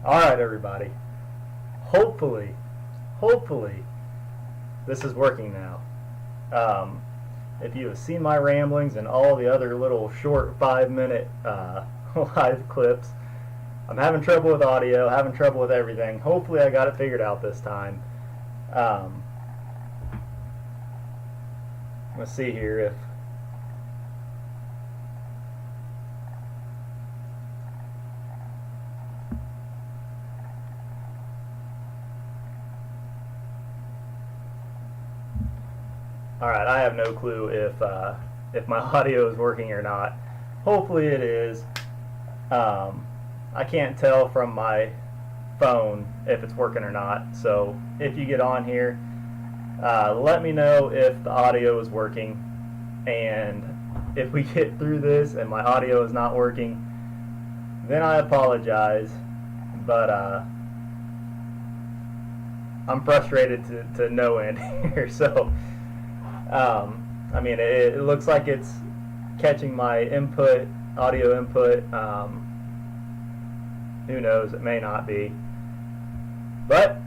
Alright, everybody. Hopefully, this is working now. If you have seen my ramblings and all the other little short 5-minute live clips, I'm having trouble with audio, having trouble with everything. Hopefully I got it figured out this time. Let's see here if Alright, I have no clue if my audio is working or not. Hopefully it is. I can't tell from my phone if it's working or not. So if you get on here, let me know if the audio is working. And if we get through this and my audio is not working, then I apologize. But I'm frustrated to no end here. So I mean, it looks like it's catching my input, audio input. Who knows? It may not be. But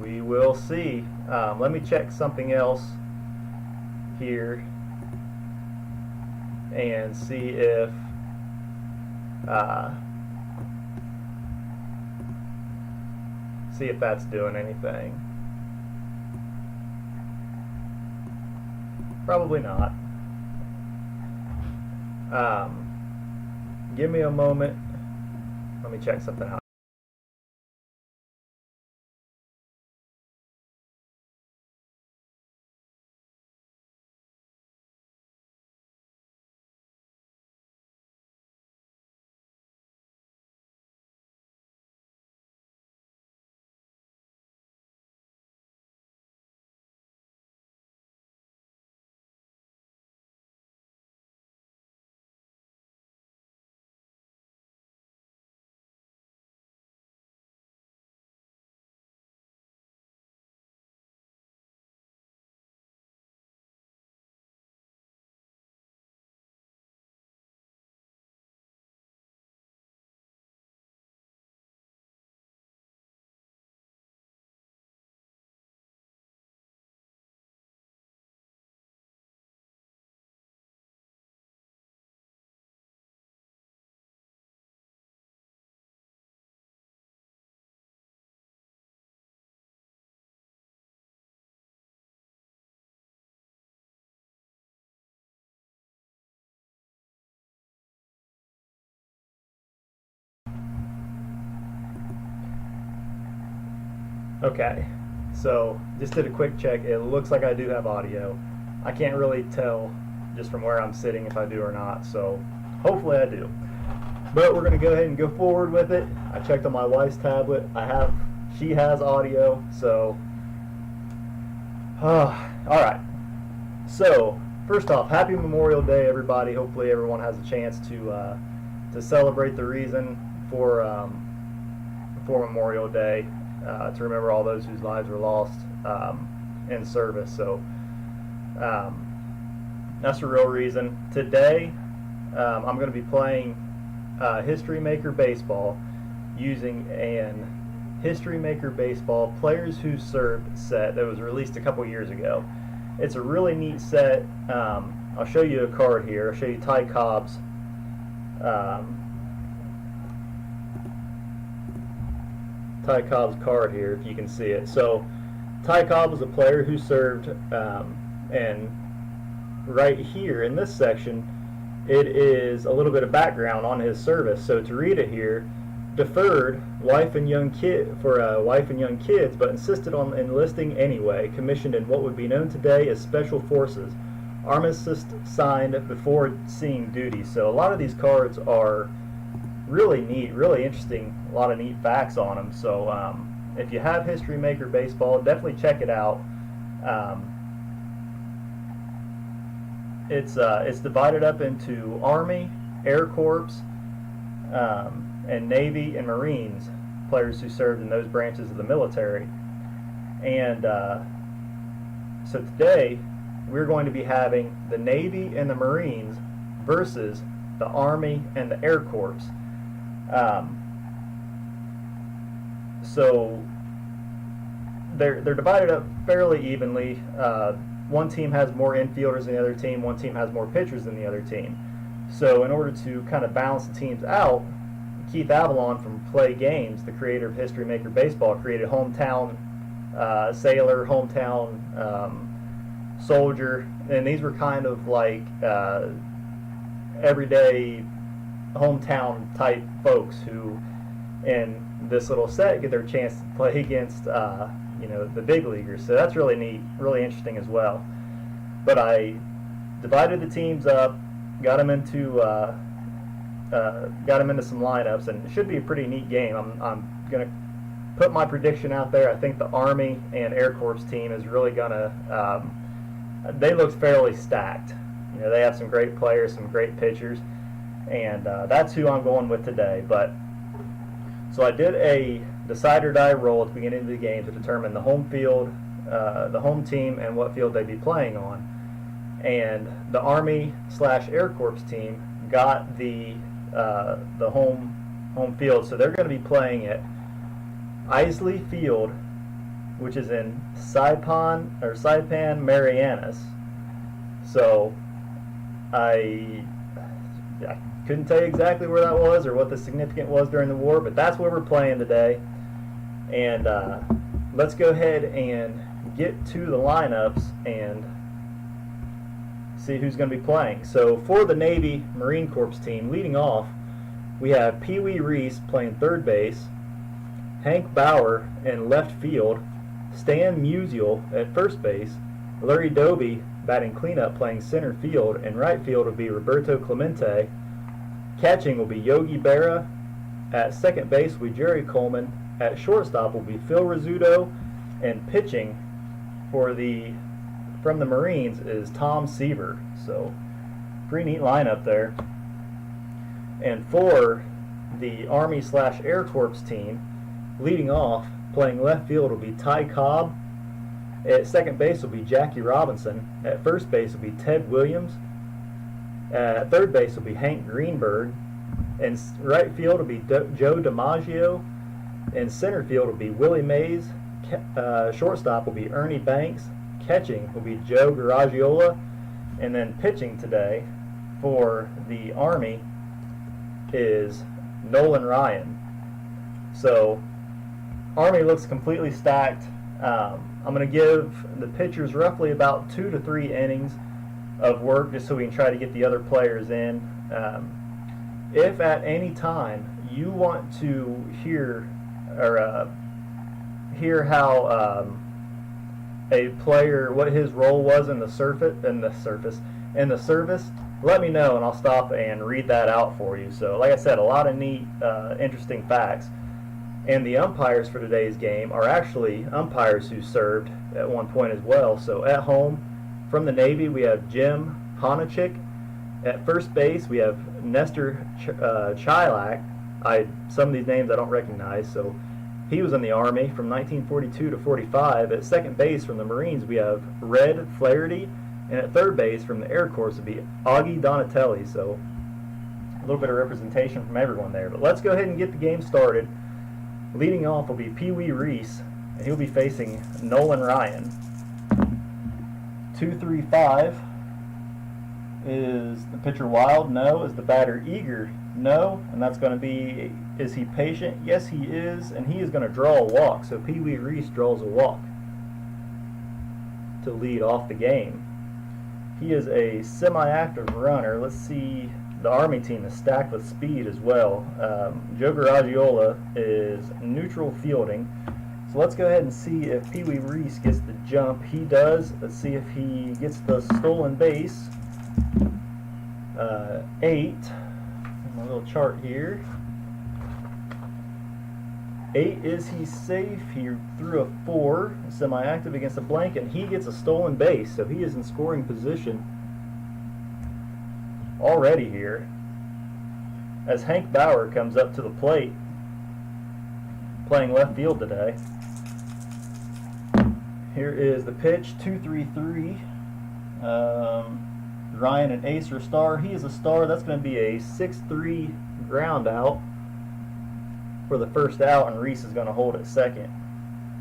we will see. Let me check something else here and see if that's doing anything. Probably not. Give me a moment. Let me check something out. Okay, so just did a quick check. It looks like I do have audio. I can't really tell just from where I'm sitting if I do or not, so hopefully I do. But we're going to go ahead and go forward with it. I checked on my wife's tablet. She has audio, so alright. So, first off, happy Memorial Day, everybody. Hopefully everyone has a chance to celebrate the reason for Memorial Day. To remember all those whose lives were lost in service. So that's the real reason. Today I'm going to be playing History Maker Baseball using an History Maker Baseball Players Who Served set that was released a couple years ago. It's a really neat set. I'll show you a card here. I'll show you Ty Cobb's card here, if you can see it. So Ty Cobb was a player who served, and right here in this section it is a little bit of background on his service. So to read it here: deferred wife and young kids, but insisted on enlisting anyway, commissioned in what would be known today as Special Forces, armistice signed before seeing duty. So a lot of these cards are really neat, really interesting, a lot of neat facts on them. So if you have History Maker Baseball, definitely check it out. It's divided up into Army, Air Corps, and Navy and Marines, players who served in those branches of the military. And so today we're going to be having the Navy and the Marines versus the Army and the Air Corps. So they're divided up fairly evenly. One team has more infielders than the other team. One team has more pitchers than the other team. So in order to kind of balance the teams out, Keith Avalon from Play Games, the creator of History Maker Baseball, created Hometown Sailor, Hometown Soldier, and these were kind of like everyday hometown type folks who, in this little set, get their chance to play against the big leaguers. So that's really neat, really interesting as well. But I divided the teams up, got them into some lineups, and it should be a pretty neat game. I'm gonna put my prediction out there. I think the Army and Air Corps team is really gonna. They look fairly stacked. They have some great players, some great pitchers, and that's who I'm going with today. But so I did a decide or die roll at the beginning of the game to determine the home field, the home team, and what field they'd be playing on. And the Army/Air Corps team got the home field, so they're going to be playing at Isley Field, which is in Saipan, Marianas. So I couldn't tell you exactly where that was or what the significance was during the war, but that's where we're playing today. And let's go ahead and get to the lineups and see who's going to be playing. So for the Navy Marine Corps team, leading off, we have Pee Wee Reese playing third base, Hank Bauer in left field, Stan Musial at first base, Larry Doby batting cleanup playing center field, and right field will be Roberto Clemente. Catching will be Yogi Berra. At second base will be Jerry Coleman. At shortstop will be Phil Rizzuto, and pitching from the Marines is Tom Seaver. So pretty neat lineup there. And for the Army/Air Corps team, leading off, playing left field will be Ty Cobb. At second base will be Jackie Robinson. At first base will be Ted Williams. At third base will be Hank Greenberg. And right field will be Joe DiMaggio. And center field will be Willie Mays. Shortstop will be Ernie Banks. Catching will be Joe Garagiola. And then pitching today for the Army is Nolan Ryan. So Army looks completely stacked. I'm going to give the pitchers roughly about 2 to 3 innings of work just so we can try to get the other players in. If at any time you want to hear how a player, what his role was in the service, let me know and I'll stop and read that out for you. So like I said, a lot of neat, interesting facts. And the umpires for today's game are actually umpires who served at one point as well. So at home, from the Navy, we have Jim Honachik. At first base, we have Nestor Chilak. Some of these names I don't recognize, so he was in the Army from 1942 to 45. At second base from the Marines, we have Red Flaherty. And at third base from the Air Corps would be Augie Donatelli. So a little bit of representation from everyone there. But let's go ahead and get the game started. Leading off will be Pee Wee Reese, and he'll be facing Nolan Ryan. 2-3-5. Is the pitcher wild? No. Is the batter eager? No. And that's going to be, is he patient? Yes, he is, and he is going to draw a walk. So Pee Wee Reese draws a walk to lead off the game. He is a semi-active runner. Let's see. The Army team is stacked with speed as well. Joe Garagiola is neutral fielding. So let's go ahead and see if Pee Wee Reese gets the jump. He does. Let's see if he gets the stolen base. 8. My little chart here. 8, is he safe? He threw a 4, semi-active against a blank, and he gets a stolen base. So he is in scoring position already here as Hank Bauer comes up to the plate playing left field today. Here is the pitch, 2-3-3. Ryan and Ace are star. He is a star. That's going to be a 6-3 ground out. for the first out, and Reese is going to hold at second.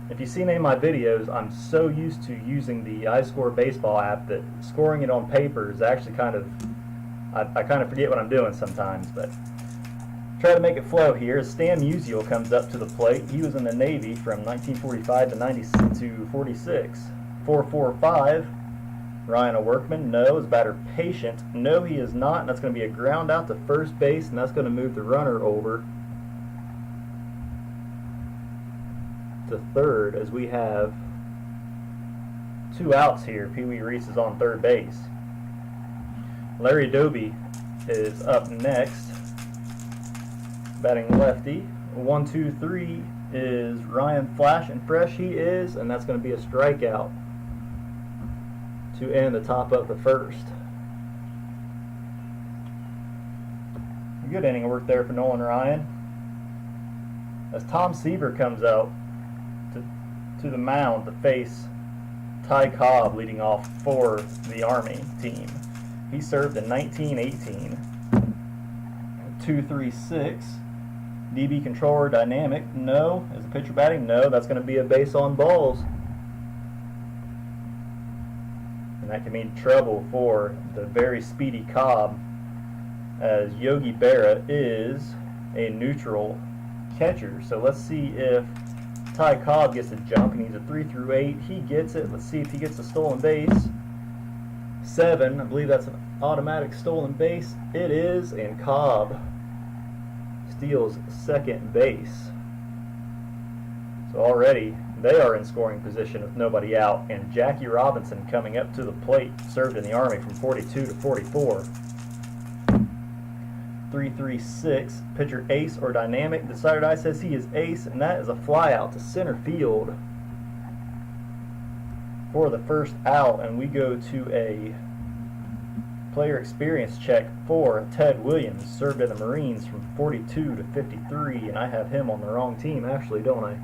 If you've seen any of my videos, I'm so used to using the iScore Baseball app that scoring it on paper is actually kind of, I kind of forget what I'm doing sometimes, but try to make it flow here. Stan Musial comes up to the plate. He was in the Navy from 1945 to 46. 4-4-5. Ryan a Workman, no. Is batter Patient? No, he is not, and that's going to be a ground out to first base, and that's going to move the runner over to third as we have 2 outs here. Pee Wee Reese is on third base. Larry Doby is up next, batting lefty. 1-2-3 is Ryan Flash and Fresh. He is, and that's going to be a strikeout to end the top of the first. Good inning of work there for Nolan Ryan. As Tom Seaver comes out to the mound to face Ty Cobb leading off for the Army team. He served in 1918. 2-3-6. DB controller dynamic, no. Is the pitcher batting? No. That's going to be a base on balls. And that can mean trouble for the very speedy Cobb, as Yogi Berra is a neutral catcher. So let's see if Ty Cobb gets a jump, and he's a 3-8. He gets it. Let's see if he gets a stolen base. 7. I believe that's an automatic stolen base. It is, and Cobb steals second base. So already they are in scoring position with nobody out, and Jackie Robinson coming up to the plate, served in the Army from 42 to 44. 3-3-6. Pitcher ace or dynamic. The Decided Eye says he is ace, and that is a fly out to center field for the first out, and we go to a player experience check for Ted Williams, served in the Marines from 42 to 53, and I have him on the wrong team actually, don't I?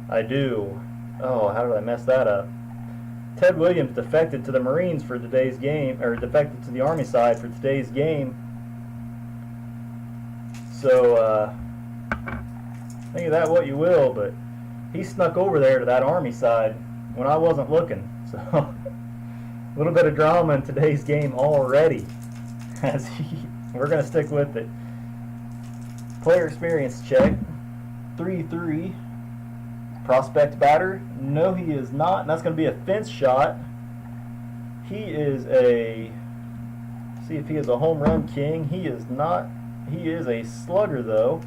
I do. Oh, how did I mess that up? Ted Williams defected to the Marines for today's game, or defected to the Army side for today's game. So, think of that what you will, but he snuck over there to that Army side when I wasn't looking. So, a little bit of drama in today's game already. We're going to stick with it. Player experience check. 3-3. Prospect batter. No, he is not. And that's going to be a fence shot. He is a... See if he is a home run king. He is not. He is a slugger, though.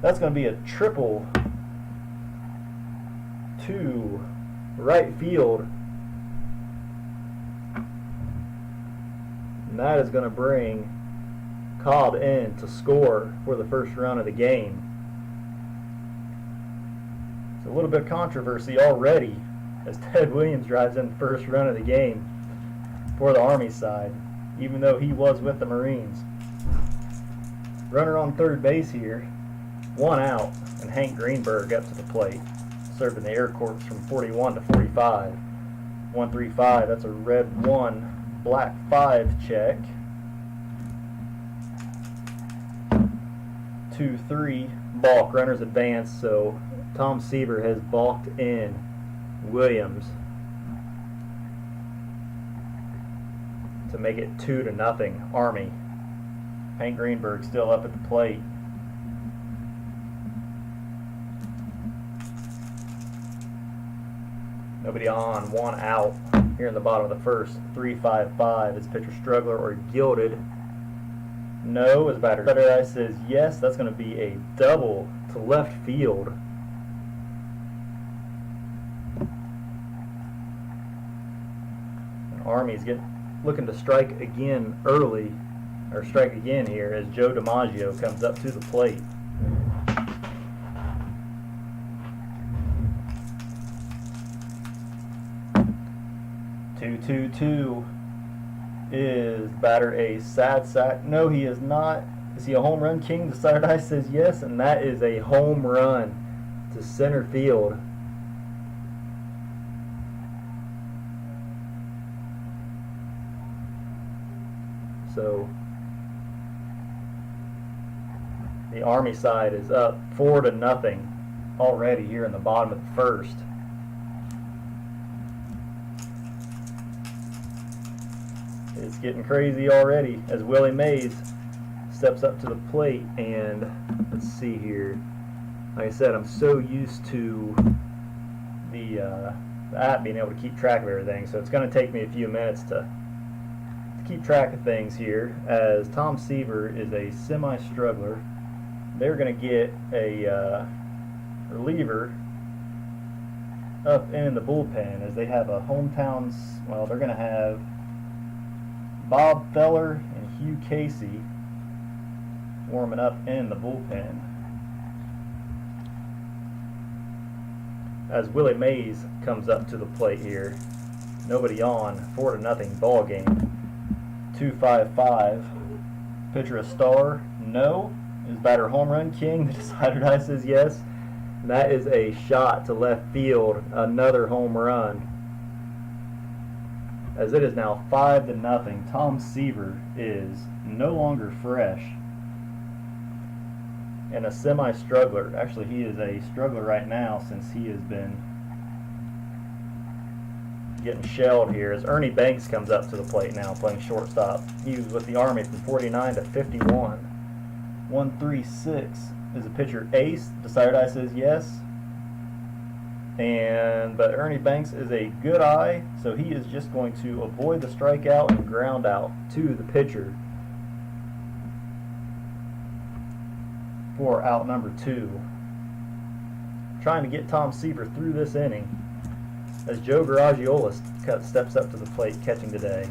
That's going to be a triple to right field. And that is going to bring Cobb in to score for the first run of the game. It's a little bit of controversy already as Ted Williams drives in the first run of the game for the Army side, even though he was with the Marines. Runner on third base here, 1 out, and Hank Greenberg up to the plate, serving the Air Corps from 41 to 45. 1-3-5, that's a red 1, black 5 check. 2-3, balk, runners advance, so Tom Seaver has balked in Williams to make it 2-0 Army. Hank Greenberg still up at the plate. Nobody on, 1 out here in the bottom of the first. 3-5-5. Is pitcher Struggler or Gilded? No. As batter Eye says yes. That's going to be a double to left field. Army's looking to strike again early, or strike again here as Joe DiMaggio comes up to the plate. Two is batter a sad sack. No, he is not. Is he a home run king? The Decided Eye says yes, and that is a home run to center field. So The Army side is up 4-0 already here in the bottom of the first. It's getting crazy already as Willie Mays steps up to the plate, and let's see here. Like I said, I'm so used to the app being able to keep track of everything, so it's going to take me a few minutes to keep track of things here, as Tom Seaver is a semi-struggler. They're going to get a reliever up in the bullpen, as they have a hometowns. Well, they're going to have Bob Feller and Hugh Casey warming up in the bullpen, as Willie Mays comes up to the plate here. Nobody on, 4-0 ball game. 2-5-5. Pitcher a star? No. Is batter home run king? The decider die says yes. And that is a shot to left field. Another home run. As it is now 5-0. Tom Seaver is no longer fresh and a semi-struggler. Actually, he is a struggler right now, since he has been getting shelled here, as Ernie Banks comes up to the plate now, playing shortstop. He was with the Army from 49 to 51. 1-3-6 is a pitcher ace. Decider die says yes. But Ernie Banks is a good eye, so he is just going to avoid the strikeout and ground out to the pitcher for out number 2. Trying to get Tom Seaver through this inning, as Joe Garagiola steps up to the plate, catching today.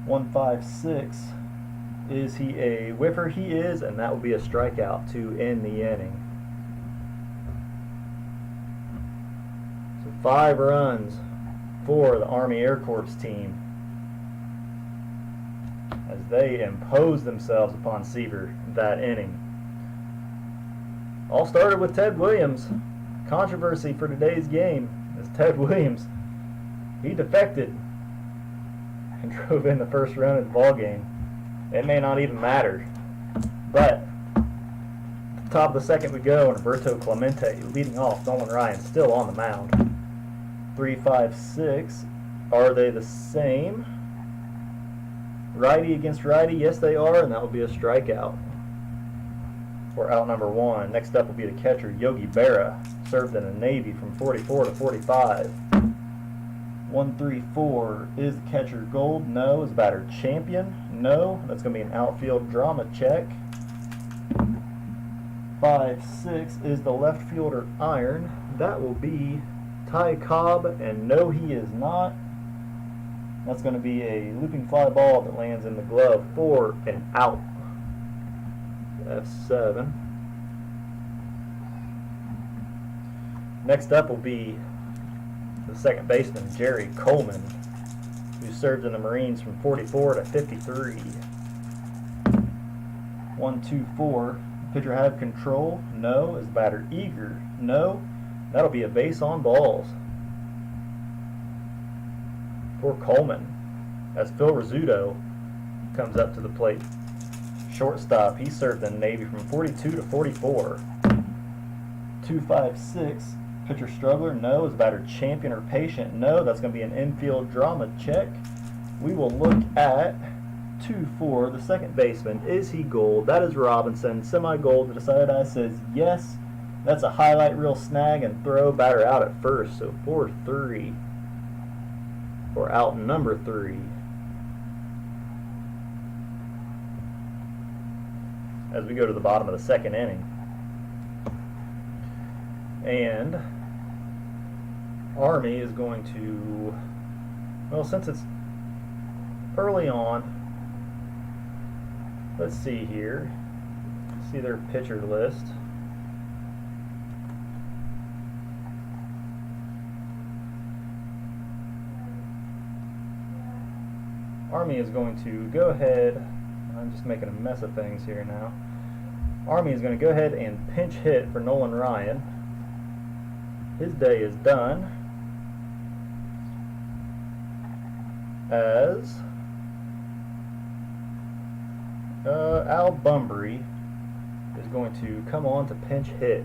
1-5-6. Is he a whiffer? He is, and that will be a strikeout to end the inning. So 5 runs for the Army Air Corps team, as they impose themselves upon Seaver that inning. All started with Ted Williams. Controversy for today's game, as Ted Williams, he defected and drove in the first run of the ball game. It may not even matter, but at the top of the second we go, and Roberto Clemente leading off. Nolan Ryan still on the mound. 3-5-6. Are they the same? Righty against righty? Yes, they are, and that will be a strikeout for out number 1. Next up will be the catcher, Yogi Berra, served in the Navy from 44 to 45. 1-3-4. Is the catcher Gold? No. Is the batter Champion? No. That's going to be an outfield drama check. 5-6. Is the left fielder Iron? That will be Ty Cobb, and no, he is not. That's going to be a looping fly ball that lands in the glove for an out. F7. Next up will be the second baseman, Jerry Coleman, who served in the Marines from 44 to 53. 1-2-4. Pitcher have control? No. Is the batter eager? No. That'll be a base on balls for Coleman, as Phil Rizzuto comes up to the plate. Shortstop, he served in the Navy from 42 to 44. 2-5-6. Pitcher struggler? No. Is batter Champion or Patient? No. That's going to be an infield drama check. We will look at 2-4. The second baseman, is he Gold? That is Robinson. Semi-Gold. The decider die says yes. That's a highlight reel snag and throw. Batter out at first. So 4-3 for out number 3. As we go to the bottom of the second inning. And Army is going to, well, since it's early on, let's see here. See their pitcher list. Army is going to go ahead, I'm just making a mess of things here now. Army is going to go ahead and pinch hit for Nolan Ryan. His day is done, as Al Bunbury is going to come on to pinch hit.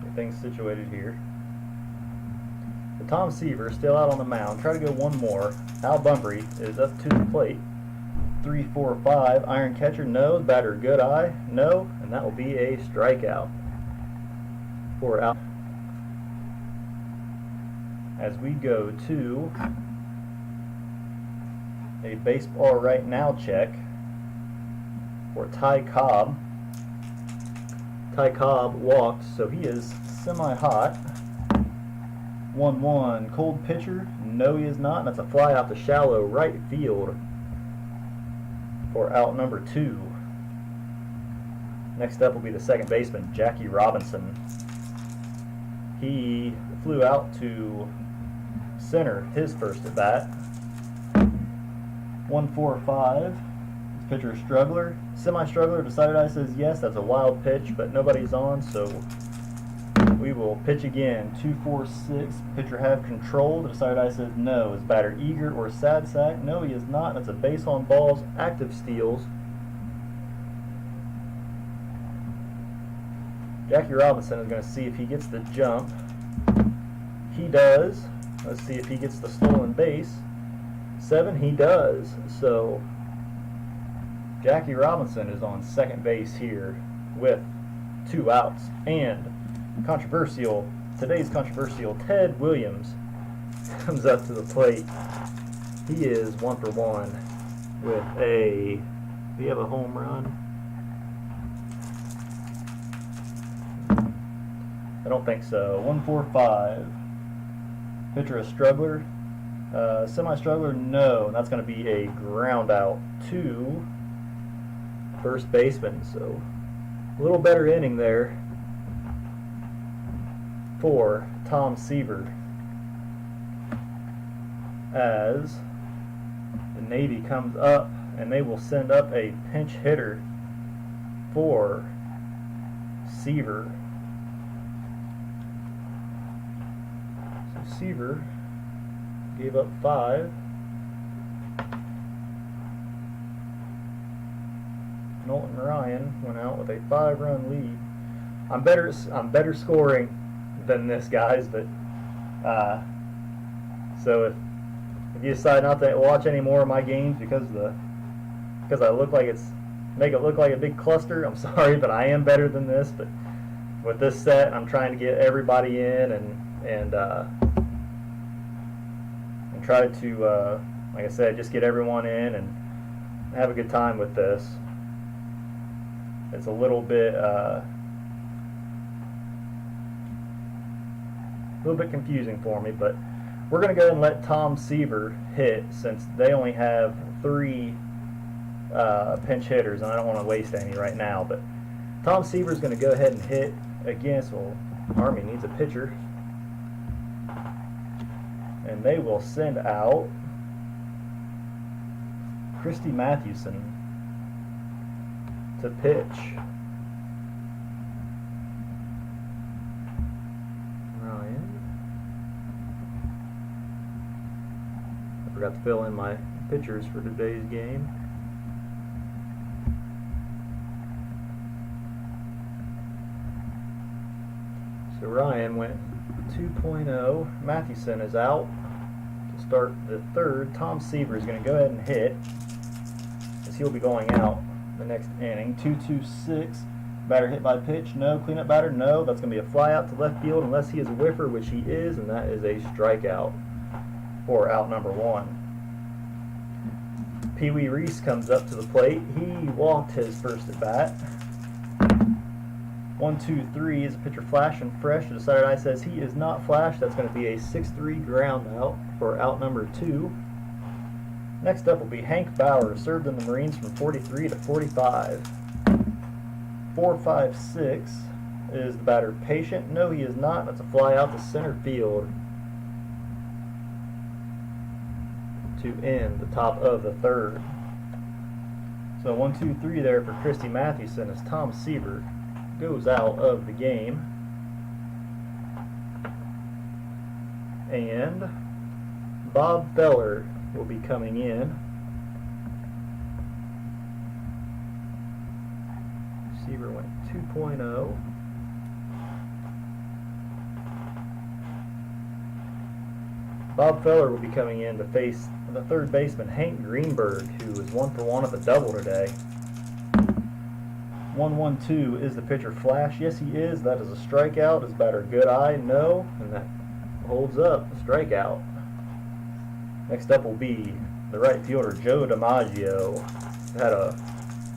Get things situated here. The Tom Seaver still out on the mound. Try to go one more. Al Bunbury is up to the plate. 3-4-5. Iron catcher, no. Batter, good eye, no. And that will be a strikeout for Al. As we go to a baseball right now check for Ty Cobb. Ty Cobb walked, so he is semi-hot. 1-1. Cold pitcher, no he is not. And that's a fly out to shallow right field for out number 2. Next up will be the second baseman, Jackie Robinson. He flew out to center his first at bat. 1-4-5. This pitcher is struggler. Semi-struggler. Decided eye says yes. That's a wild pitch, but nobody's on, so we will pitch again. 2-4-6. Pitcher have control. The decided eye says no. Is batter eager or sad sack? No, he is not. That's a base on balls. Active steals. Jackie Robinson is going to see if he gets the jump. He does. Let's see if he gets the stolen base. 7, he does. So Jackie Robinson is on second base here with 2 outs. And today's controversial Ted Williams comes up to the plate. He is 1 for 1 with a, do you have a home run? I don't think so. 1-4-5. Pitcher a struggler. Semi-struggler, no. And that's going to be a ground out to first baseman. So a little better inning there for Tom Seaver, as the Navy comes up and they will send up a pinch hitter for Seaver. So Seaver gave up 5. Knowlton Ryan went out with a 5-run lead. I'm better scoring than this, guys, but so if you decide not to watch any more of my games because I make it look like a big cluster, I'm sorry, but I am better than this. But with this set, I'm trying to get everybody in and try to like I said, just get everyone in and have a good time with this. It's a little bit confusing for me, but we're going to go ahead and let Tom Seaver hit, since they only have 3 pinch hitters, and I don't want to waste any right now. But Tom Seaver is going to go ahead and hit against, well, Army needs a pitcher, and they will send out Christy Mathewson to pitch. I forgot to fill in my pitchers for today's game. So Ryan went 2.0. Mathewson is out to start the 3rd. Tom Seaver is going to go ahead and hit, as he'll be going out the next inning. 2-2-6. Batter hit by pitch, no. Cleanup batter, no. That's going to be a fly out to left field unless he is a whiffer, which he is, and that is a strikeout for out number 1. Pee Wee Reese comes up to the plate. He walked his first at bat. 1-2-3 is a pitcher flash and fresh. The decided eye says he is not flash. That's going to be a 6-3 ground out for out number 2. Next up will be Hank Bauer, served in the Marines from 43 to 45. 4-5-6 is the batter patient. No, he is not. That's a fly out to center field to end the top of the 3rd. So 1-2-3 there for Christy Mathewson as Tom Seaver goes out of the game. And Bob Feller will be coming in. Receiver went 2.0. Bob Feller will be coming in to face the third baseman Hank Greenberg, who is 1-for-1 at the double today. 1-1-2. Is the pitcher flash? Yes, he is. That is a strikeout. Is batter good eye? No. And that holds up. A strikeout. Next up will be the right fielder Joe DiMaggio. Had a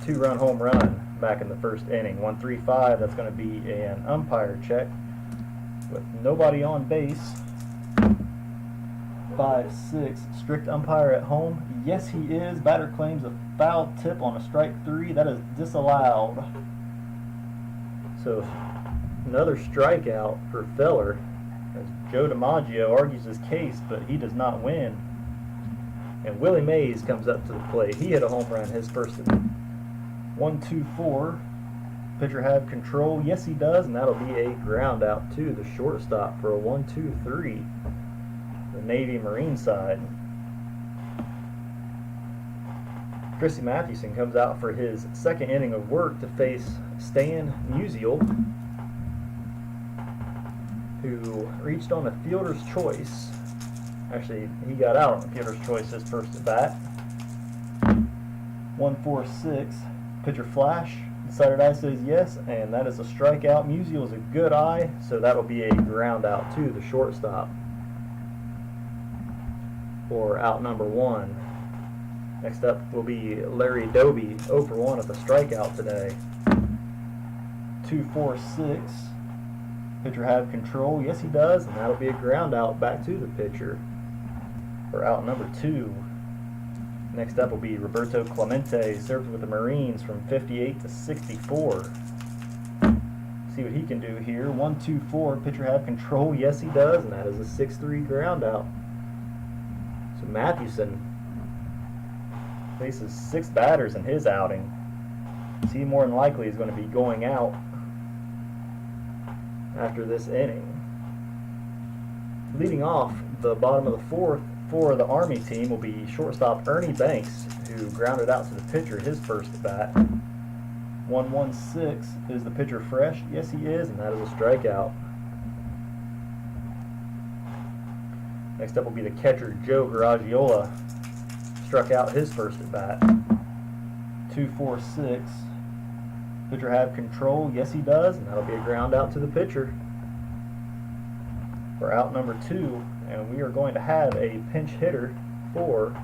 2-run home run back in the first inning. 1-3-5. That's going to be an umpire check with nobody on base. 5-6. Strict umpire at home. Yes, he is. Batter claims a foul tip on a strike 3. That is disallowed. So another strikeout for Feller, as Joe DiMaggio argues his case, but he does not win. And Willie Mays comes up to the plate. He hit a home run his first inning. 1-2-4. Pitcher have control. Yes, he does, and that'll be a ground out to the shortstop for a 1-2-3. The Navy Marine side. Chrissy Mathewson comes out for his second inning of work to face Stan Musial, who reached on a fielder's choice. Actually, he got out on the fielder's choice his first at bat. 1-4-6. Pitcher flash. Decided eye says yes, and that is a strikeout. Musial is a good eye, so that'll be a ground out to the shortstop for out number 1. Next up will be Larry Doby, 0-for-1 at the strikeout today. 2-4-6. Pitcher have control. Yes, he does, and that'll be a ground out back to the pitcher for out number 2. Next up will be Roberto Clemente, served with the Marines from 58 to 64. See what he can do here. 1-2-4. Pitcher have control. Yes, he does, and that is a 6-3 ground out. So Mathewson faces 6 batters in his outing. So he more than likely is going to be going out after this inning. Leading off the bottom of the 4th for the Army team will be shortstop Ernie Banks, who grounded out to the pitcher his first at bat. 1-1-6. Is the pitcher fresh? Yes, he is, and that is a strikeout. Next up will be the catcher Joe Garagiola. Struck out his first at bat. 2-4-6. Pitcher have control. Yes, he does, and that'll be a ground out to the pitcher for out number 2. And we are going to have a pinch hitter for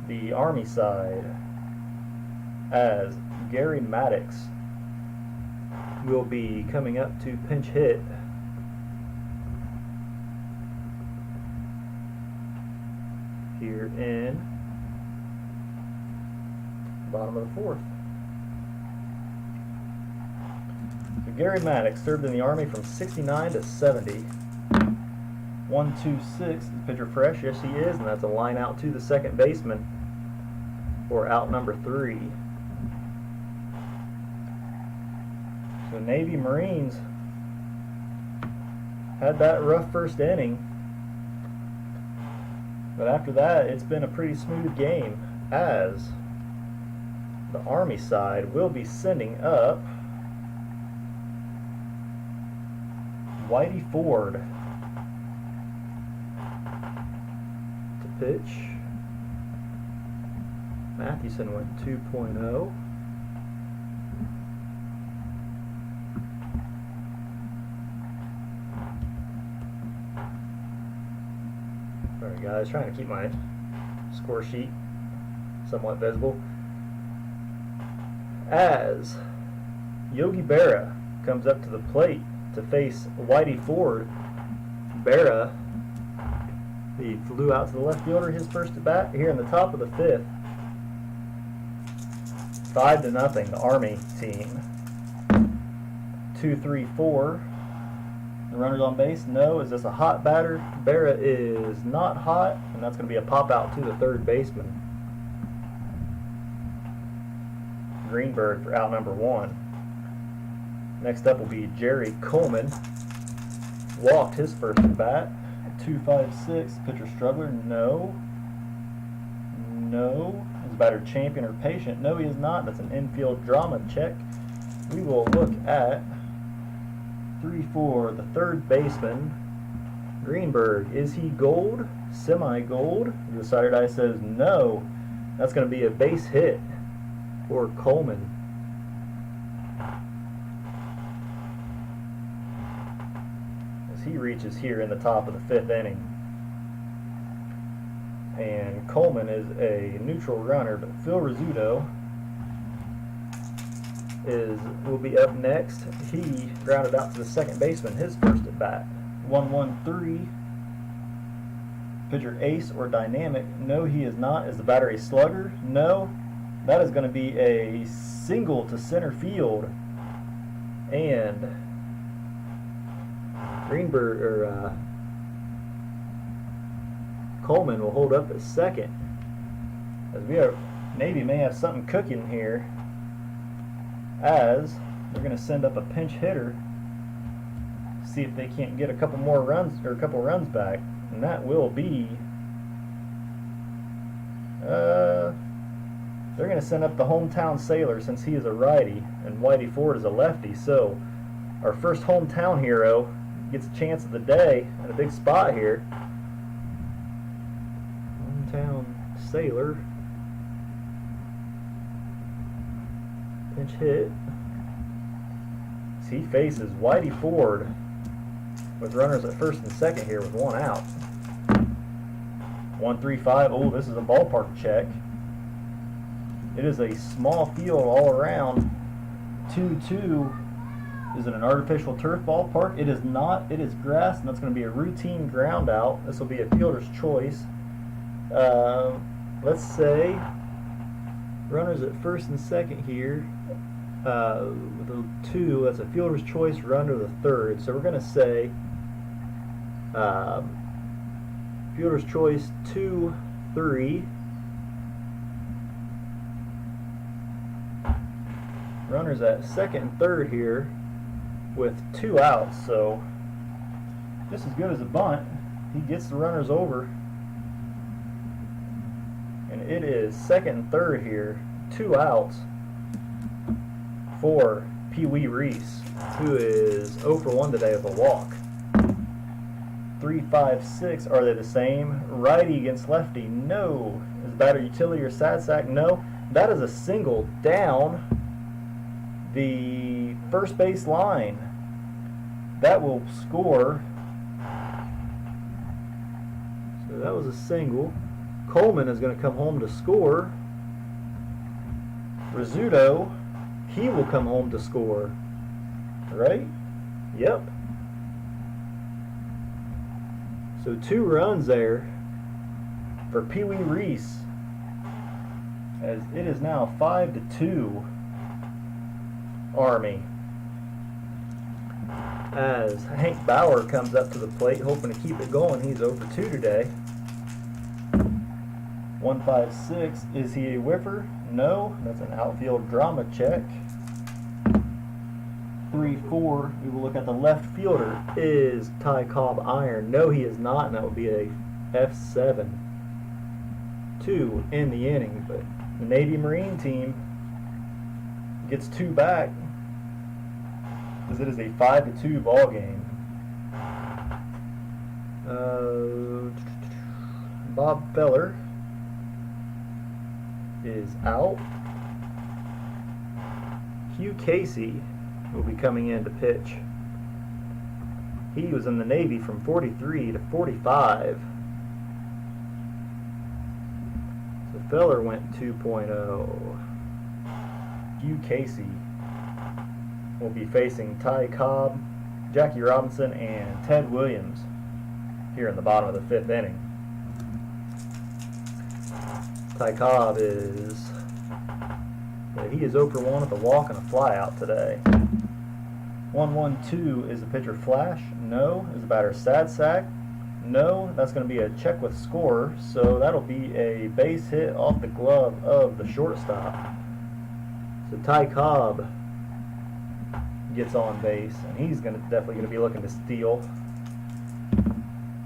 the Army side, as Gary Maddox will be coming up to pinch hit. Here in the bottom of the 4th. So Gary Maddox served in the Army from 69 to 70. 1-2-6. Pitcher fresh? Yes, he is, and that's a line out to the second baseman for out number 3. So Navy Marines had that rough first inning. But after that, it's been a pretty smooth game, as the Army side will be sending up Whitey Ford to pitch. Mathewson went 2.0. Sorry guys, trying to keep my score sheet somewhat visible. As Yogi Berra comes up to the plate to face Whitey Ford. Berra, he flew out to the left fielder his first at bat here in the top of the 5th. 5-0, the Army team. 2-3-4. The runners on base? No. Is this a hot batter? Berra is not hot, and that's going to be a pop out to the third baseman. Greenberg for out number 1. Next up will be Jerry Coleman. Walked his first at bat. 2-5-6. Pitcher struggler. No. No. Is the batter champion or patient? No, he is not. That's an infield drama check. We will look at 3-4, the third baseman, Greenberg. Is he gold? Semi-gold? The side eye says no. That's going to be a base hit for Coleman. As he reaches here in the top of the 5th inning. And Coleman is a neutral runner, but Phil Rizzuto will be up next. He grounded out to the second baseman his first at bat. 1-1-3. Pitcher ace or dynamic? No, he is not. Is the batter a slugger? No. That is going to be a single to center field. And Coleman will hold up at second. As Navy may have something cooking here, as they're going to send up a pinch hitter, see if they can't get a couple more runs or a couple runs back, and that will be they're going to send up the hometown sailor, since he is a righty and Whitey Ford is a lefty. So our first hometown hero gets a chance of the day at a big spot here. Hometown sailor. Pinch hit. He faces Whitey Ford with runners at first and second here with 1 out. 1-3-5. Oh, this is a ballpark check. It is a small field all around. 2-2. Is it an artificial turf ballpark? It is not. It is grass, and that's going to be a routine ground out. This will be a fielder's choice. Let's say runners at first and second here. With a 2, that's a fielder's choice run to the third. So we're going to say fielder's choice 2-3. Runners at second and third here with 2 outs. So just as good as a bunt. He gets the runners over. And it is second and third here, 2 outs for Pee Wee Reese, who is 0 for 1 today with a walk. 3-5-6. Are they the same? Righty against lefty? No. Is the batter utility or sad sack? No. That is a single down the first base line. That will score. So that was a single. Coleman is going to come home to score. Rizzuto, he will come home to score. Right? Yep. So 2 runs there for Pee Wee Reese, as it is now 5-2 Army. As Hank Bauer comes up to the plate hoping to keep it going. He's 0 for 2 today. 1-5-6. Is he a whiffer? No. That's an outfield drama check. 3-4. We will look at the left fielder. Is Ty Cobb iron? No, he is not, and that would be a F7. 2 in the inning, but the Navy Marine team gets 2 back, as it is a 5-2 ball game. Bob Feller is out. Hugh Casey will be coming in to pitch. He was in the Navy from 43 to 45. So Feller went 2.0. Hugh Casey will be facing Ty Cobb, Jackie Robinson, and Ted Williams here in the bottom of the 5th inning. Ty Cobb is, he is 0 for 1 with a walk and a fly out today. 1-1-2. Is the pitcher flash? No. Is the batter sad sack? No. That's going to be a check with score, so that'll be a base hit off the glove of the shortstop. So Ty Cobb gets on base, and he's definitely going to be looking to steal.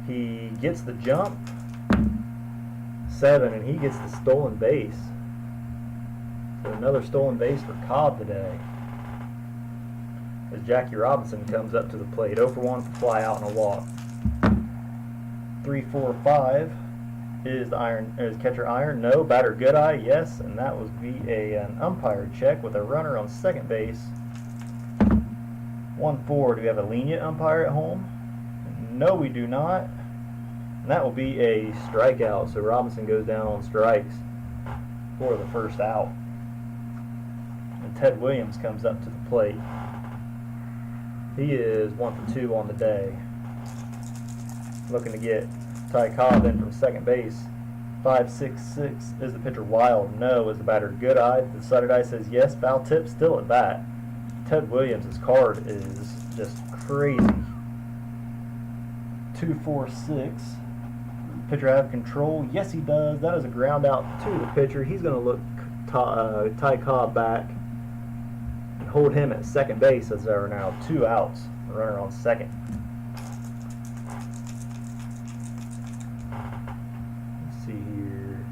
He gets the jump, 7, and he gets the stolen base. So another stolen base for Cobb today. As Jackie Robinson comes up to the plate, 0 for 1 for fly out and a walk. 3-4-5 is catcher iron? No. Batter good eye? Yes. And that was an umpire check with a runner on second base. 1-4. Do we have a lenient umpire at home? No, we do not. And that will be a strikeout. So Robinson goes down on strikes for the first out. And Ted Williams comes up to the plate. He is 1 for 2 on the day. Looking to get Ty Cobb in from second base. 5-6-6 is the pitcher wild. No is the batter good eye. The decided eye says yes. Foul tip still at bat. Ted Williams' card is just crazy. 2-4-6. Pitcher have control. Yes, he does. That is a ground out to the pitcher. He's going to look Ty Cobb back and hold him at second base as there are now 2 outs. The runner on second. Let's see here.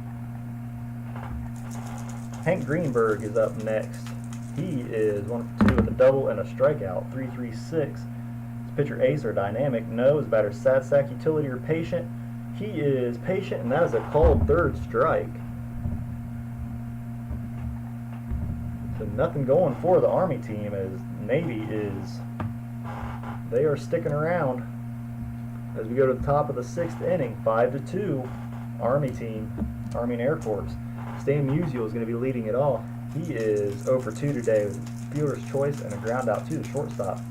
Hank Greenberg is up next. He is 1 for 2 with a double and a strikeout. 3-3-6. His pitcher ace or dynamic? No. His batter sad sack, utility, or patient? He is patient, and that is a called third strike. So nothing going for the Army team as Navy they are sticking around. As we go to the top of the 6th inning, 5-2, Army team, Army and Air Corps. Stan Musial is going to be leading it off. He is 0 for 2 today with fielder's choice and a ground out to the shortstop.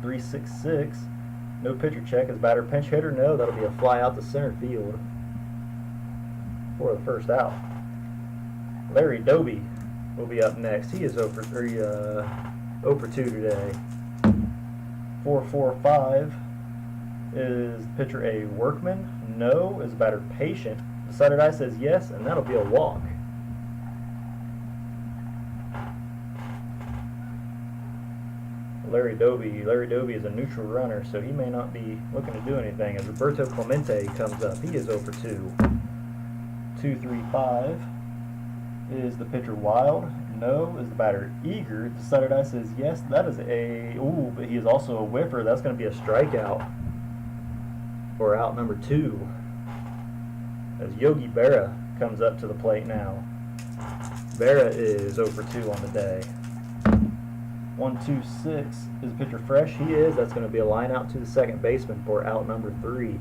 3-6-6. No pitcher check. Is batter pinch hitter? No. That'll be a fly out to center field for the first out. Larry Doby will be up next. He is 0 for 2 today. 4-4-5. Is pitcher a workman? No. Is batter patient? Decided eye says yes, and that'll be a walk. Larry Doby is a neutral runner, so he may not be looking to do anything. As Roberto Clemente comes up, he is 0 for 2. 2-3-5. Is the pitcher wild? No. Is the batter eager? Decided eye says yes. That is but he is also a whiffer. That's going to be a strikeout for out number 2. As Yogi Berra comes up to the plate now. Berra is 0 for 2 on the day. 1-2-6. Is the pitcher fresh? He is. That's going to be a line out to the second baseman for out number 3.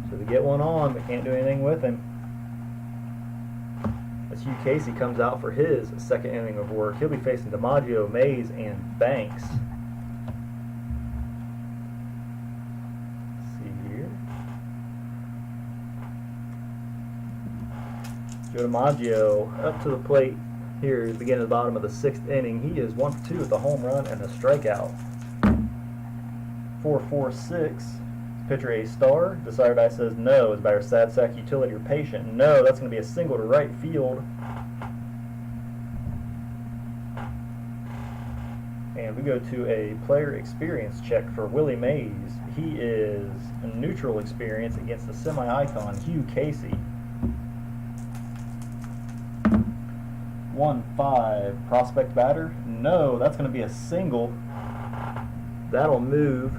So they get one on, but can't do anything with him. As Hugh Casey comes out for his second inning of work. He'll be facing DiMaggio, Mays, and Banks. Let's see here. Joe DiMaggio up to the plate here, beginning at the bottom of the 6th inning. He is 1 for 2 with a home run and a strikeout. 4-4-6. Pitcher a star? Decided eye says no. Is batter sad sack, utility, or patient? No. That's going to be a single to right field. And we go to a player experience check for Willie Mays. He is a neutral experience against the semi-icon Hugh Casey. 1-5. Prospect batter? No. That's going to be a single. That'll move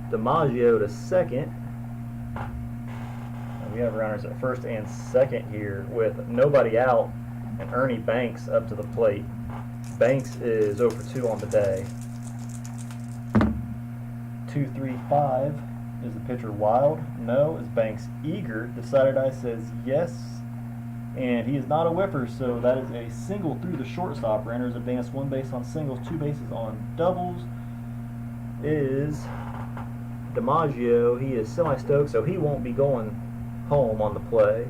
DiMaggio to second. And we have runners at first and second here with nobody out, and Ernie Banks up to the plate. Banks is 0 for 2 on the day. 2-3-5. Is the pitcher wild? No. Is Banks eager? Decided eye says yes. And he is not a whiffer, so that is a single through the shortstop. Runners advance 1 base on singles, 2 bases on doubles. Is DiMaggio. He is semi-stoked, so he won't be going home on the play.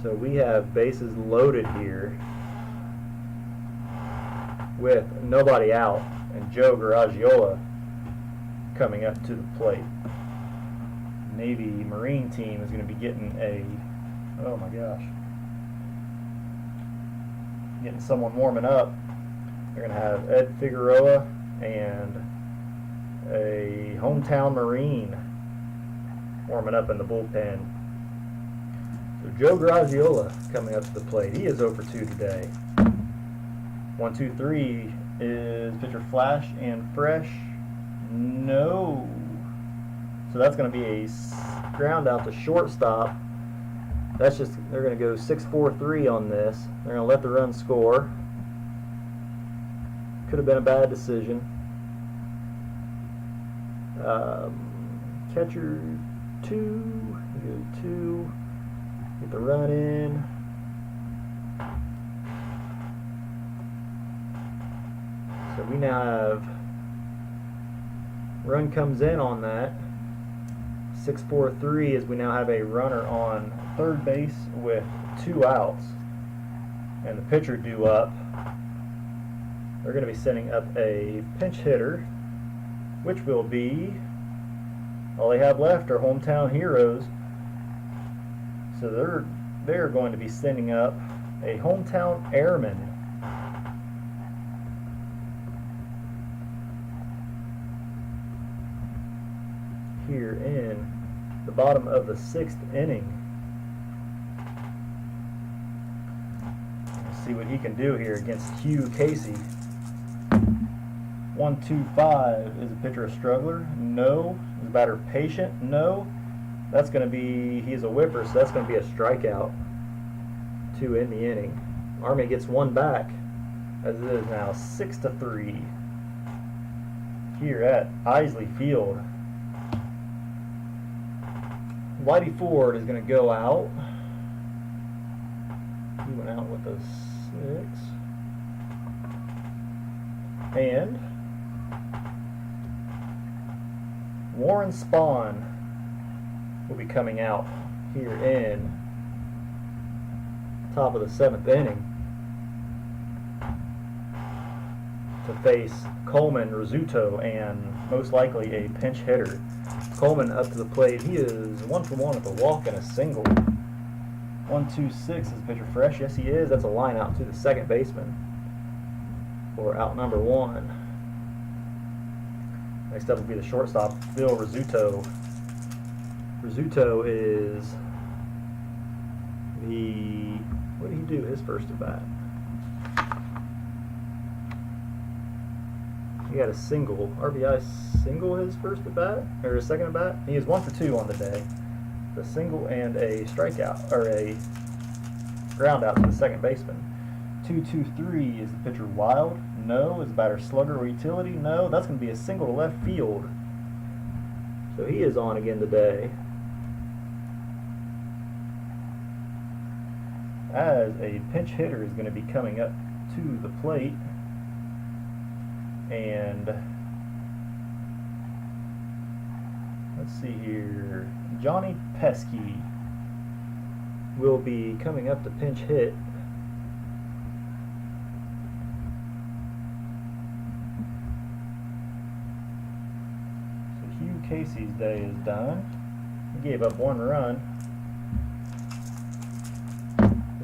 So we have bases loaded here with nobody out, and Joe Garagiola coming up to the plate. Navy Marine team is going to be getting oh my gosh, getting someone warming up. They're going to have Ed Figueroa and a hometown Marine warming up in the bullpen. So Joe Graziola coming up to the plate. He is 0 for 2 today. 1-2-3 is pitcher Flash and Fresh. No. So that's going to be a ground out to shortstop. That's just, they're going to go 6-4-3 on this. They're going to let the run score. Could have been a bad decision. Catcher 2, you go 2, get the run in. So we now have, run comes in on that. 6-4-3 is we now have a runner on third base with 2 outs. And the pitcher due up. They're going to be sending up a pinch hitter, which will be, all they have left are hometown heroes. So they're going to be sending up a hometown airman. Here in the bottom of the 6th inning. Let's see what he can do here against Hugh Casey. 1-2-5. Is the pitcher a struggler? No. Is the batter patient? No. That's going to be, he's a whipper, so that's going to be a strikeout. 2 in the inning. Army gets 1 back, as it is now 6-3 here at Isley Field. Whitey Ford is going to go out. He went out with a 6. And Warren Spahn will be coming out here in top of the 7th inning to face Coleman Rizzuto and most likely a pinch hitter. Coleman up to the plate. He is 1 for 1 with a walk and a single. 1-2-6 is pitcher Fresh. Yes, he is. That's a line out to the second baseman for out number 1. Next up will be the shortstop, Phil Rizzuto. Rizzuto is the, what did he do his first at bat? He got a single, RBI single his first at bat, or his second at bat. He is 1 for 2 on the day. The single and a strikeout, or a ground out to the second baseman. 2-2-3 is the pitcher Wild. No. Is the batter Slugger or Utility? No. That's going to be a single to left field. So he is on again today. As a pinch hitter is going to be coming up to the plate. And let's see here. Johnny Pesky will be coming up to pinch hit. So Hugh Casey's day is done. He gave up 1 run.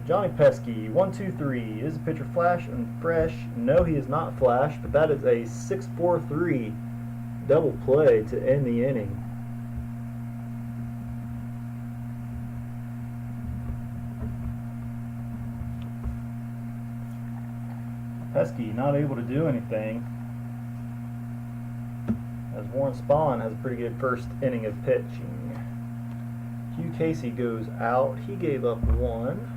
Johnny Pesky, 1-2-3. Is the pitcher Flash and Fresh? No, he is not Flash, but that is a 6-4-3 double play to end the inning. Pesky not able to do anything, as Warren Spahn has a pretty good first inning of pitching. Hugh Casey goes out. He gave up 1.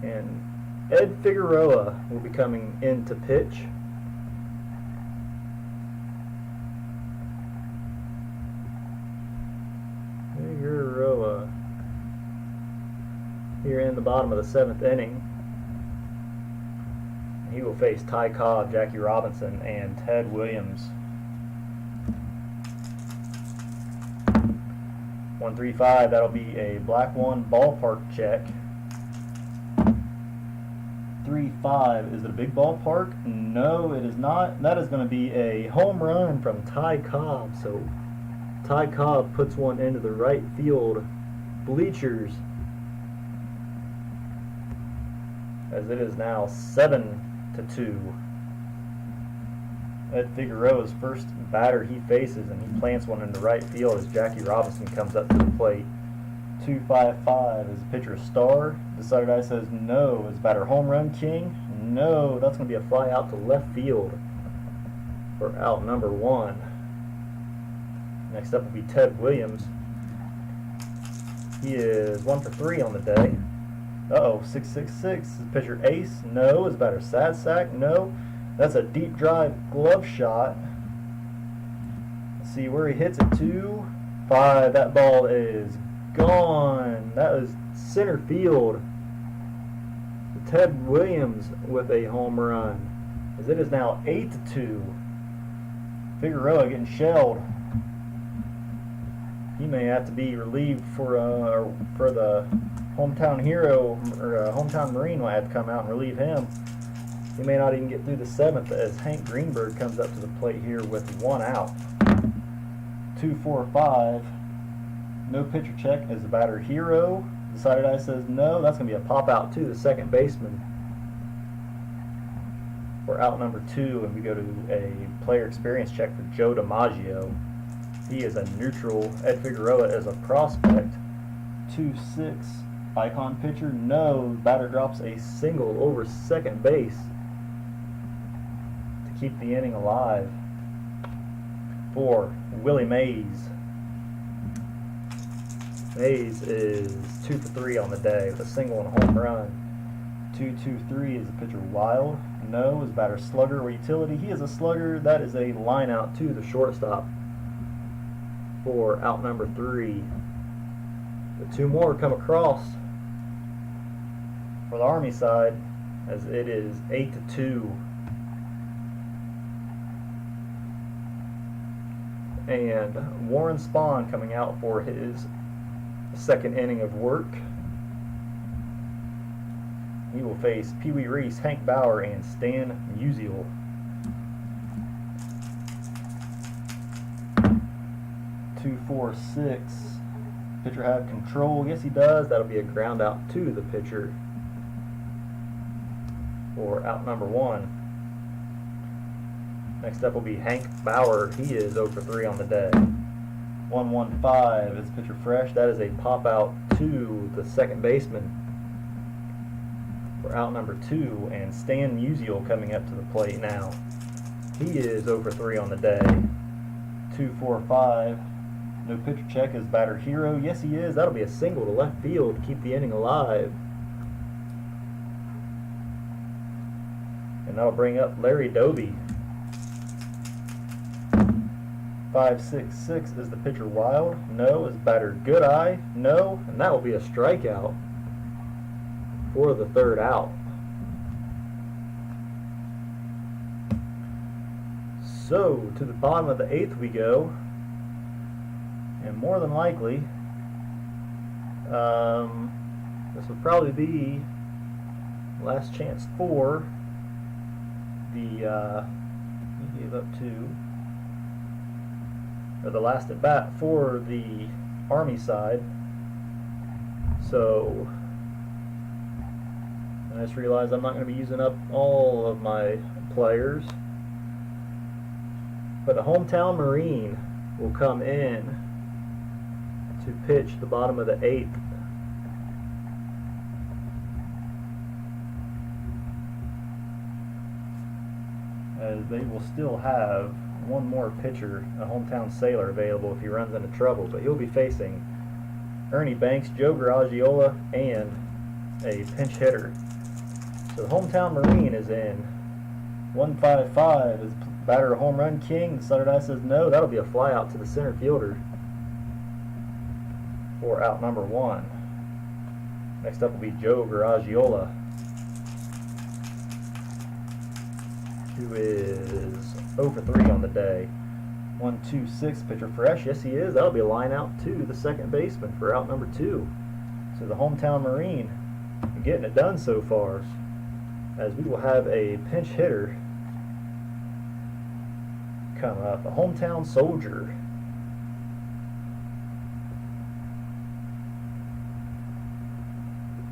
And Ed Figueroa will be coming in to pitch. Figueroa here in the bottom of the 7th inning. He will face Ty Cobb, Jackie Robinson, and Ted Williams. 1-3-5, that'll be a black 1 ballpark check. 3-5, is it a big ballpark? No, it is not. That is going to be a home run from Ty Cobb. So Ty Cobb puts one into the right field bleachers, as it is now 7-2. Ed Figueroa's first batter he faces, and he plants one into right field as Jackie Robinson comes up to the plate. 2-5-5 is pitcher Star. Decided I says no. Is batter Home Run King? No. That's going to be a fly out to left field for out number 1. Next up will be Ted Williams. He is 1 for 3 on the day. 6-6-6 is pitcher Ace. No. Is batter Sad Sack? No. That's a deep drive glove shot. Let's see where he hits it to. 5. That ball is gone. That was center field. Ted Williams with a home run, as it is now 8-2. Figueroa getting shelled. He may have to be relieved for the hometown hero, or hometown Marine will have to come out and relieve him. He may not even get through the 7th, as Hank Greenberg comes up to the plate here with 1 out. 2-4-5. No pitcher check as the batter Hero. Decided I says no. That's going to be a pop out to the second baseman for out number 2, and we go to a player experience check for Joe DiMaggio. He is a neutral. Ed Figueroa is a prospect. 2-6. Icon pitcher. No. Batter drops a single over second base to keep the inning alive for Willie Mays. Mays is 2 for 3 on the day with a single and a home run. 2-2-3 is the pitcher Wild. No. Is batter Slugger or Utility. He is a slugger. That is a line out to the shortstop for out number 3. The 2 more come across for the Army side, as it is 8-2. And Warren Spahn coming out for his second inning of work. He will face Pee Wee Reese, Hank Bauer, and Stan Musial. 2-4-6. Pitcher have control. Yes, he does. That'll be a ground out to the pitcher for out number 1. Next up will be Hank Bauer. He is 0 for 3 on the day. 1-1-5 is pitcher Fresh. That is a pop out to the second baseman for out number 2, and Stan Musial coming up to the plate now. He is 0 for 3 on the day. 2-4-5. No pitcher check is batter Hero. Yes, he is. That'll be a single to left field to keep the inning alive. And that'll bring up Larry Doby. 5-6-6 is the pitcher Wild. No. Is batter Goodeye. No. And that will be a strikeout for the 3rd out. So to the bottom of the 8th we go, and more than likely this will probably be last chance for the he gave up 2. Or the last at bat for the Army side. So I just realized I'm not going to be using up all of my players, but a hometown Marine will come in to pitch the bottom of the 8th. As they will still have one more pitcher, a hometown sailor, available if he runs into trouble, but he'll be facing Ernie Banks, Joe Garagiola, and a pinch hitter. So the hometown Marine is in. 1-5-5 is batter Home Run King. Saturday says no. That'll be a fly out to the center fielder for out number 1. Next up will be Joe Garagiola, who is 0 for 3 on the day. 1-2-6 pitcher Fresh. Yes, he is. That'll be a line out to the second baseman for out number 2. So the hometown Marine getting it done so far, as we will have a pinch hitter come up, a hometown Soldier.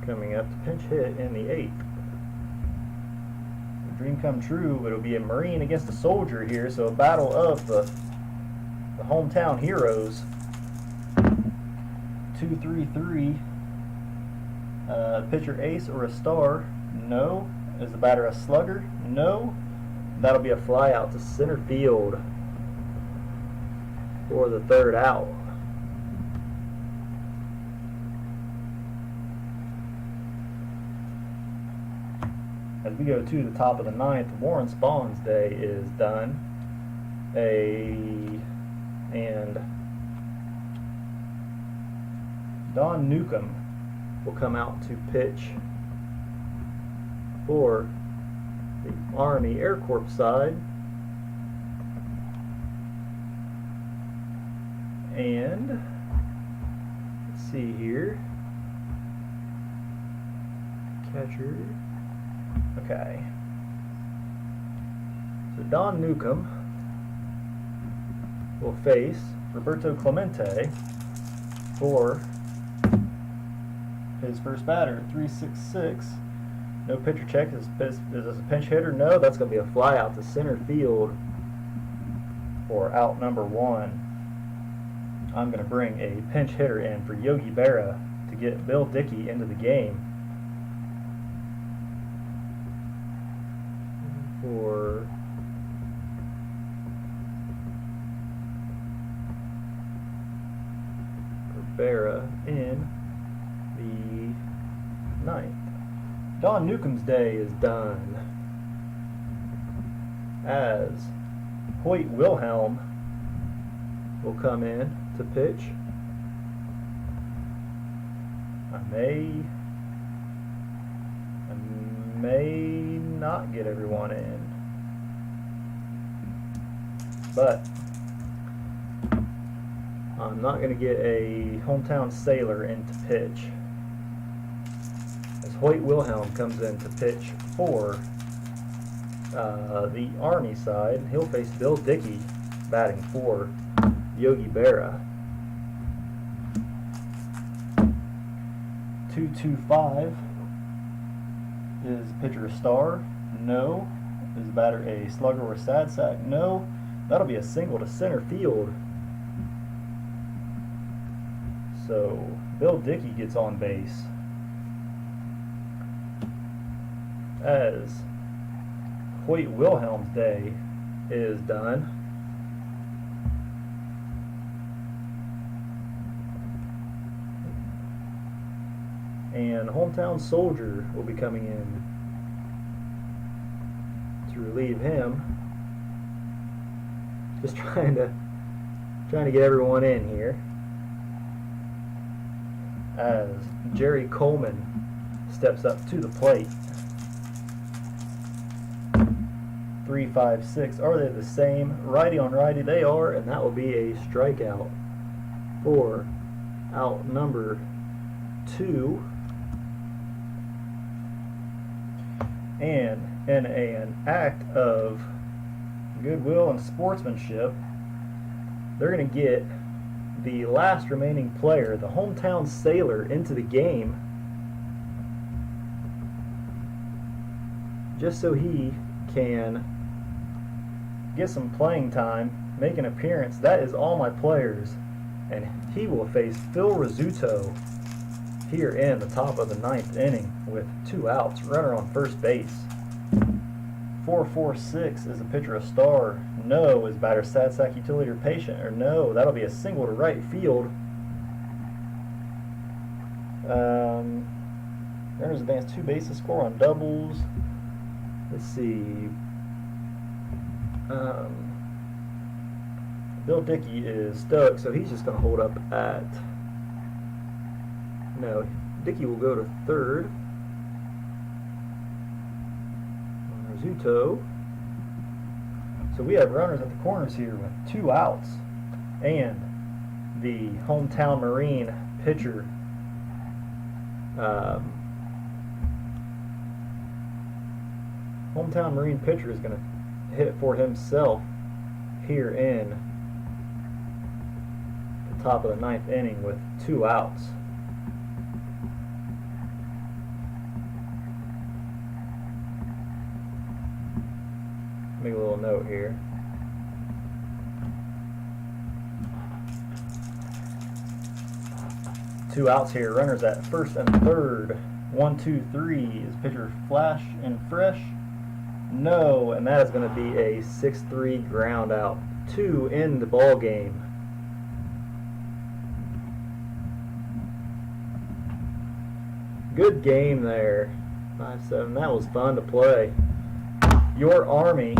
coming up to pinch hit in the 8th. Dream come true. It'll be a Marine against a soldier here, so a battle of the hometown heroes. 2-3-3. Pitcher ace or a star? No. Is the batter a slugger? No. That'll be a fly out to center field for the 3rd out. As we go to the top of the 9th, Warren Spawn's day is done. And Don Newcomb will come out to pitch for the Army Air Corps side. And let's see here. Catcher. Okay. So Don Newcomb will face Roberto Clemente for his first batter. 3-6-6. No pitcher check. Is this a pinch hitter? No, that's going to be a fly out to center field for out number 1. I'm going to bring a pinch hitter in for Yogi Berra to get Bill Dickey into the game for Berra in the 9th. Don Newcomb's day is done as Hoyt Wilhelm will come in to pitch. I may not get everyone in, but I'm not going to get a hometown sailor in to pitch. As Hoyt Wilhelm comes in to pitch for the Army side, he'll face Bill Dickey batting for Yogi Berra. 2-2-5. Is the pitcher a star? No. Is the batter a slugger or a sad sack? No. That'll be a single to center field. So Bill Dickey gets on base as Hoyt Wilhelm's day is done. And hometown soldier will be coming in to relieve him. Just trying to get everyone in here. As Jerry Coleman steps up to the plate. 3-5-6. Are they the same? Righty on righty they are, and that will be a strikeout for out number 2. And in an act of goodwill and sportsmanship, they're going to get the last remaining player, the hometown sailor, into the game just so he can get some playing time, make an appearance. That is all my players, and he will face Phil Rizzuto here in the top of the 9th inning with 2 outs, runner on first base. 4-4-6. Is the pitcher a star? No. Is batter sad sack, utility, or patient? Or no. That'll be a single to right field. Runners advance 2 bases, score on doubles. Let's see. Bill Dickey is stuck, so he's just going to hold up at... No, Dickey will go to third. Rizzuto. So we have runners at the corners here with 2 outs, and the hometown Marine pitcher is going to hit for himself here in the top of the 9th inning with 2 outs. out here. Two outs here. Runners at first and third. 1, 2, 3. Is pitcher flash and fresh? No, and that is going to be a 6-3 ground out to end the ball game. Good game there. 5-7. That was fun to play. Your Army